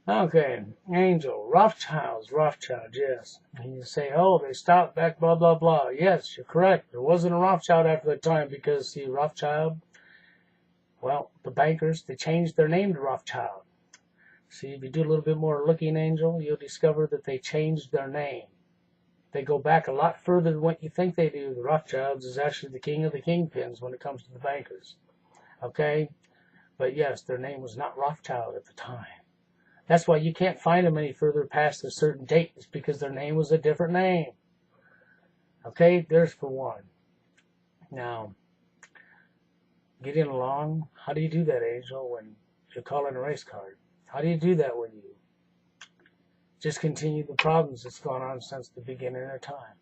Okay, Angel, Rothschilds, yes. And you say, oh, they stopped back, blah, blah, blah. Yes, you're correct. There wasn't a Rothschild after that time because, see, Rothschild, well, the bankers, they changed their name to Rothschild. See, if you do a little bit more looking, Angel, you'll discover that they changed their name. They go back a lot further than what you think they do. The Rothschilds is actually the king of the kingpins when it comes to the bankers. Okay? But yes, their name was not Rothschild at the time. That's why you can't find them any further past a certain date. It's because their name was a different name. Okay? There's for one. Now, getting along, how do you do that, Angel, when you're calling a race card? How do you do that when you just continue the problems that's gone on since the beginning of time?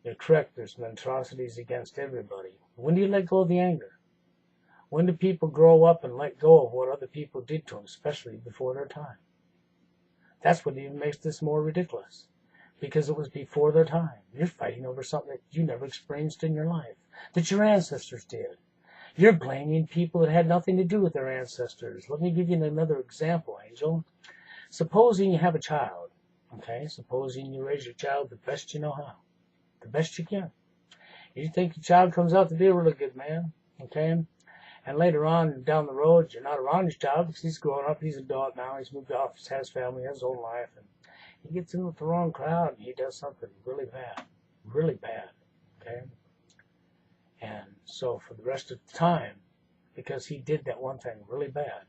You're correct. There's been atrocities against everybody. When do you let go of the anger? When do people grow up and let go of what other people did to them, especially before their time? That's what even makes this more ridiculous, because it was before their time. You're fighting over something that you never experienced in your life, that your ancestors did. You're blaming people that had nothing to do with their ancestors. Let me give you another example, Angel. Supposing you have a child, okay? Supposing you raise your child the best you know how, the best you can. You think your child comes out to be a really good man, okay? And later on down the road, you're not around your child because he's grown up, he's an adult now, he's moved off, has family, has his own life, and he gets in with the wrong crowd and he does something really bad, okay? And so for the rest of the time, because he did that one thing really bad,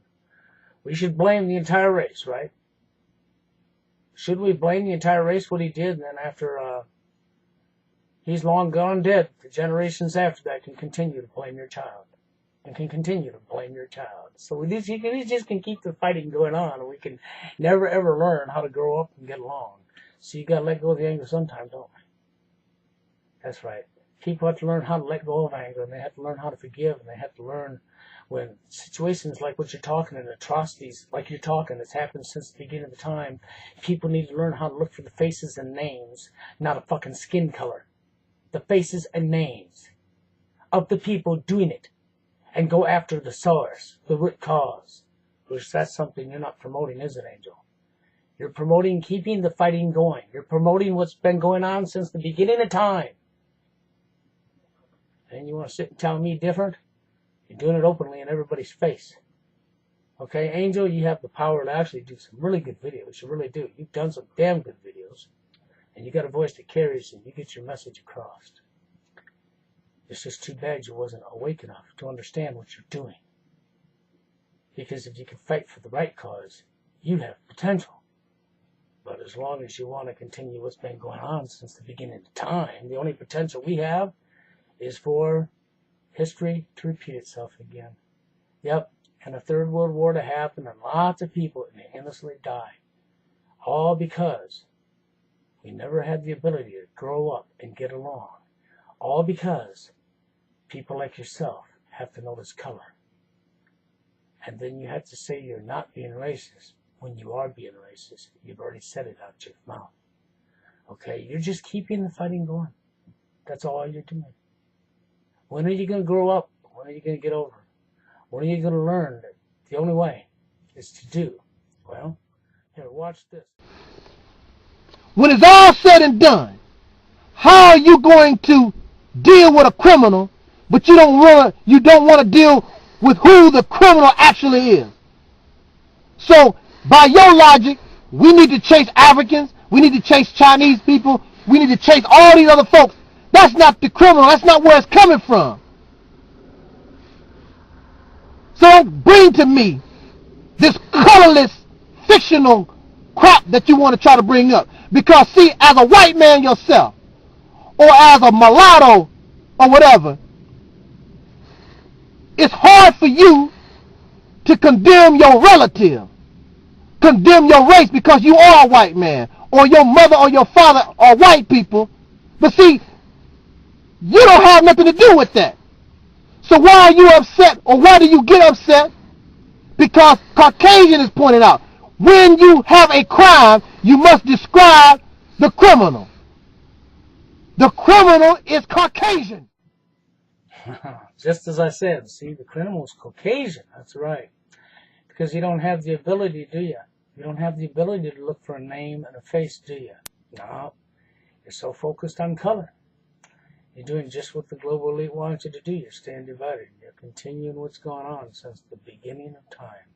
we should blame the entire race, right? Should we blame the entire race what he did, and then after he's long gone dead, the generations after that can continue to blame your child? And can continue to blame your child. So we just can keep the fighting going on, and we can never ever learn how to grow up and get along. So you got to let go of the anger sometime, don't we? That's right. People have to learn how to let go of anger, and they have to learn how to forgive, and they have to learn when situations like what you're talking and atrocities like you're talking that's happened since the beginning of the time, people need to learn how to look for the faces and names, not a fucking skin color. The faces and names of the people doing it. And go after the source, the root cause, which that's something you're not promoting, is it, Angel? You're promoting keeping the fighting going. You're promoting what's been going on since the beginning of time. And you want to sit and tell me different? You're doing it openly in everybody's face. Okay, Angel, you have the power to actually do some really good videos. You really do. You've done some damn good videos. And you got a voice that carries and you get your message across. It's just too bad you wasn't awake enough to understand what you're doing. Because if you can fight for the right cause, you have potential. But as long as you want to continue what's been going on since the beginning of time, the only potential we have is for history to repeat itself again. Yep, and a third world war to happen and lots of people that innocently die. All because we never had the ability to grow up and get along. All because people like yourself have to notice color. And then you have to say you're not being racist when you are being racist. You've already said it out your mouth. Okay? You're just keeping the fighting going. That's all you're doing. When are you going to grow up? When are you going to get over? When are you going to learn that the only way is to do? Well, here, watch this. When it's all said and done, how are you going to deal with a criminal, but you don't want to deal with who the criminal actually is? So, by your logic, we need to chase Africans, we need to chase Chinese people, we need to chase all these other folks. That's not the criminal, that's not where it's coming from. So don't bring to me this colorless, fictional crap that you want to try to bring up. Because see, as a white man yourself, or as a mulatto, or whatever, it's hard for you to condemn your relative, condemn your race because you are a white man, or your mother or your father are white people. But see, you don't have nothing to do with that. So why are you upset, or why do you get upset? Because Caucasian is pointed out. When you have a crime, you must describe the criminal. The criminal is Caucasian. Just as I said, see, the criminal's Caucasian. That's right. Because you don't have the ability, do you? You don't have the ability to look for a name and a face, do you? No. You're so focused on color. You're doing just what the global elite wants you to do. You're staying divided. You're continuing what's going on since the beginning of time.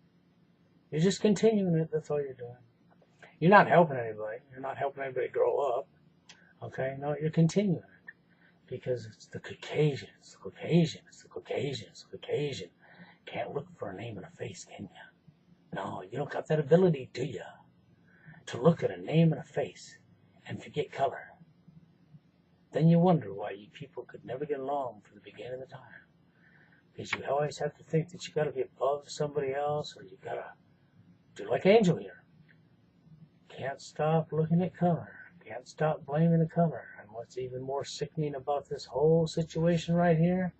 You're just continuing it. That's all you're doing. You're not helping anybody. You're not helping anybody grow up. Okay? No, you're continuing it. Because it's the Caucasian. It's the Caucasian. It's the Caucasian. It's the Caucasian. Can't look for a name and a face, can you? No, you don't got that ability, do you? To look at a name and a face and forget color. Then you wonder why you people could never get along from the beginning of the time. Because you always have to think that you got to be above somebody else, or you got to do like Angel here. Can't stop looking at color. Can't stop blaming the color. And what's even more sickening about this whole situation right here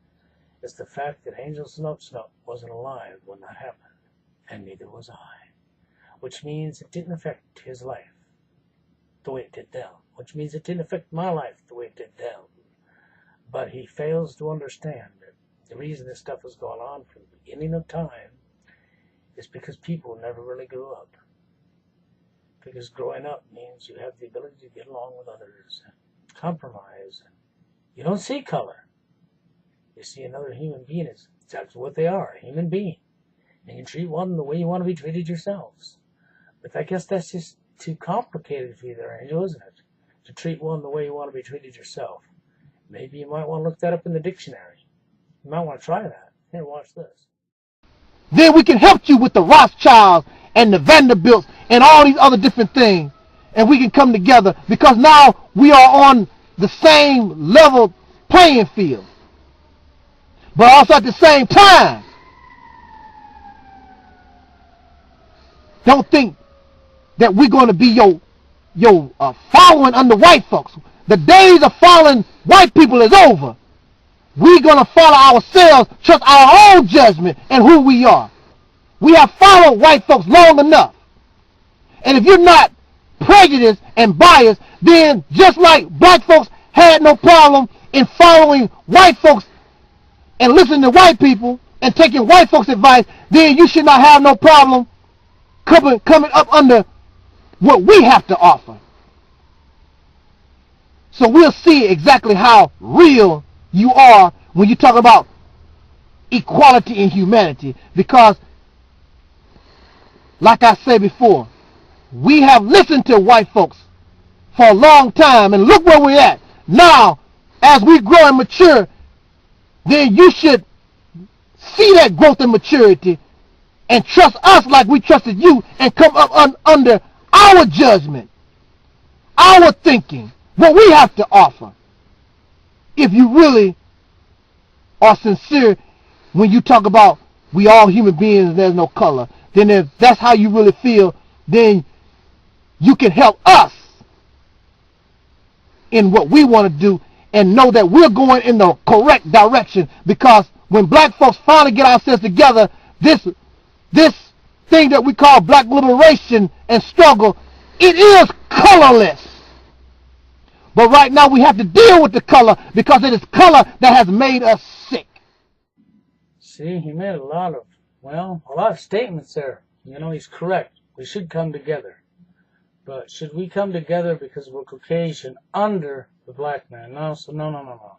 is the fact that Angel Snup wasn't alive when that happened. And neither was I. Which means it didn't affect his life the way it did them. Which means it didn't affect my life the way it did them. But he fails to understand that the reason this stuff is going on from the beginning of time is because people never really grew up. Because growing up means you have the ability to get along with others and compromise. You don't see color. You see another human being as that's what they are, a human being. And you treat one the way you want to be treated yourselves. But I guess that's just too complicated for you there, Angel, isn't it? To treat one the way you want to be treated yourself. Maybe you might want to look that up in the dictionary. You might want to try that. Here, watch this. Then we can help you with the Rothschilds and the Vanderbilts and all these other different things. And we can come together because now we are on the same level playing field. But also at the same time, don't think that we're going to be your following under white folks. The days of following white people is over. We're going to follow ourselves, trust our own judgment and who we are. We have followed white folks long enough. And if you're not prejudiced and biased, then just like black folks had no problem in following white folks and listening to white people and taking white folks' advice, then you should not have no problem coming up under what we have to offer. So we'll see exactly how real you are when you talk about equality and humanity. Because, like I said before, we have listened to white folks for a long time, and look where we're at. Now, as we grow and mature, then you should see that growth and maturity and trust us like we trusted you and come up under our judgment, our thinking, what we have to offer. If you really are sincere when you talk about we all human beings and there's no color, then if that's how you really feel, then you can help us in what we want to do and know that we're going in the correct direction. Because when black folks finally get ourselves together, this thing that we call black liberation and struggle, it is colorless. But right now we have to deal with the color because it is color that has made us sick. See, he made a lot of statements there. You know, he's correct. We should come together. But should we come together because we're Caucasian under the black man? No, so no.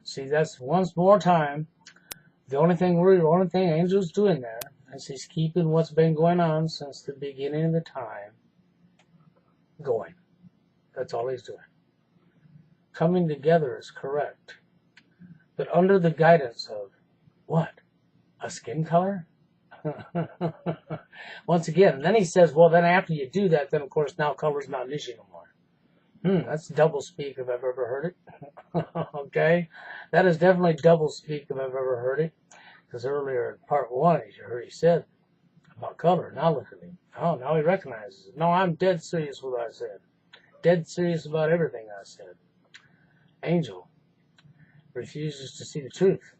See, that's once more time. The only thing Angel's doing there is he's keeping what's been going on since the beginning of the time going. That's all he's doing. Coming together is correct. But under the guidance of what? A skin color? Once again, and then he says, well, then after you do that, then of course now color's not an issue no more. That's double speak if I've ever heard it. Okay? That is definitely double speak if I've ever heard it. Because earlier in part 1, you heard he said about color. Now look at me. Oh, now he recognizes it. No, I'm dead serious with what I said. Dead serious about everything I said. Angel refuses to see the truth.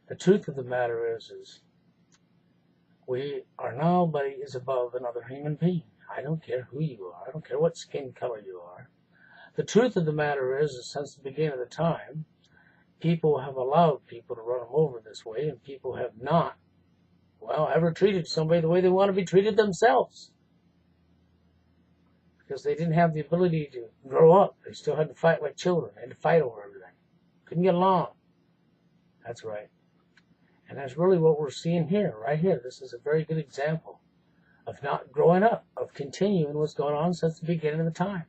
The truth of the matter is we are nobody is above another human being. I don't care who you are. I don't care what skin color you are. The truth of the matter is since the beginning of the time, people have allowed people to run them over this way, and people have not, ever treated somebody the way they want to be treated themselves. because they didn't have the ability to grow up. They still had to fight like children. They had to fight over everything. Couldn't get along. That's right. And that's really what we're seeing here, right here. This is a very good example of not growing up, of continuing what's going on since the beginning of the time.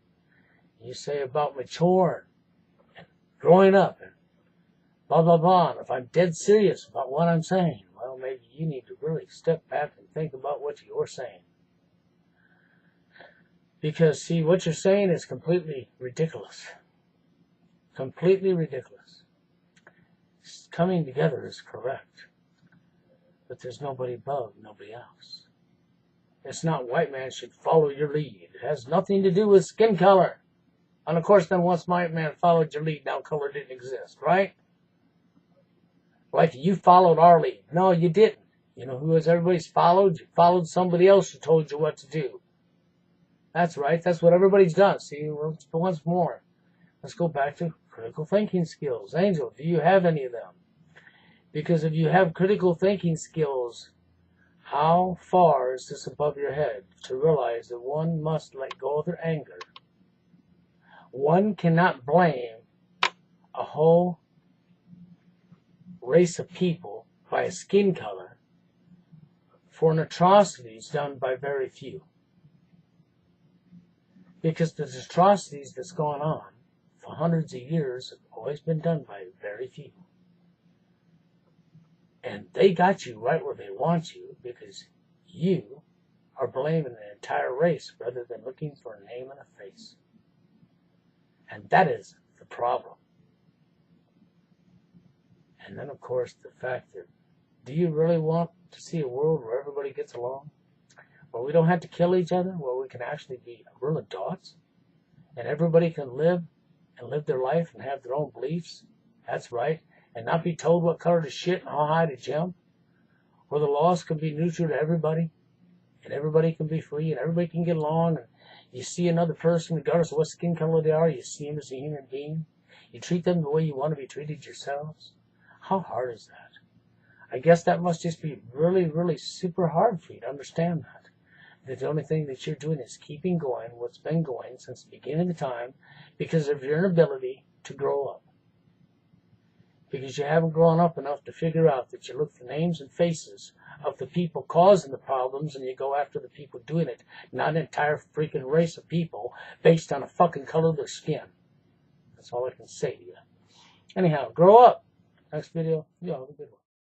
You say about maturing and growing up and blah, blah, blah. And if I'm dead serious about what I'm saying, well, maybe you need to really step back and think about what you're saying. Because, see, what you're saying is completely ridiculous. Completely ridiculous. Coming together is correct. But there's nobody above, nobody else. It's not white man should follow your lead. It has nothing to do with skin color. And of course, then once white man followed your lead, now color didn't exist, right? Like you followed our lead. No, you didn't. You know who has everybody's followed? You followed somebody else who told you what to do. That's right. That's what everybody's done. See, once more, let's go back to critical thinking skills. Angel, do you have any of them? Because if you have critical thinking skills, how far is this above your head to realize that one must let go of their anger? One cannot blame a whole race of people by a skin color for an atrocities done by very few. Because the atrocities that's gone on for hundreds of years have always been done by very few. And they got you right where they want you because you are blaming an entire race rather than looking for a name and a face. And that is the problem. And then, of course, the fact that, do you really want to see a world where everybody gets along? Where we don't have to kill each other? Where we can actually be real adults? And everybody can live and live their life and have their own beliefs? That's right. And not be told what color to shit and how high to jump? Where the laws can be neutral to everybody? And everybody can be free and everybody can get along? And you see another person, regardless of what skin color they are, you see them as a human being? You treat them the way you want to be treated yourselves? How hard is that? I guess that must just be really, really super hard for you to understand that. That the only thing that you're doing is keeping going what's been going since the beginning of the time because of your inability to grow up. Because you haven't grown up enough to figure out that you look for names and faces of the people causing the problems and you go after the people doing it, not an entire freaking race of people based on a fucking color of their skin. That's all I can say to you. Anyhow, grow up. Next video, you have a good one.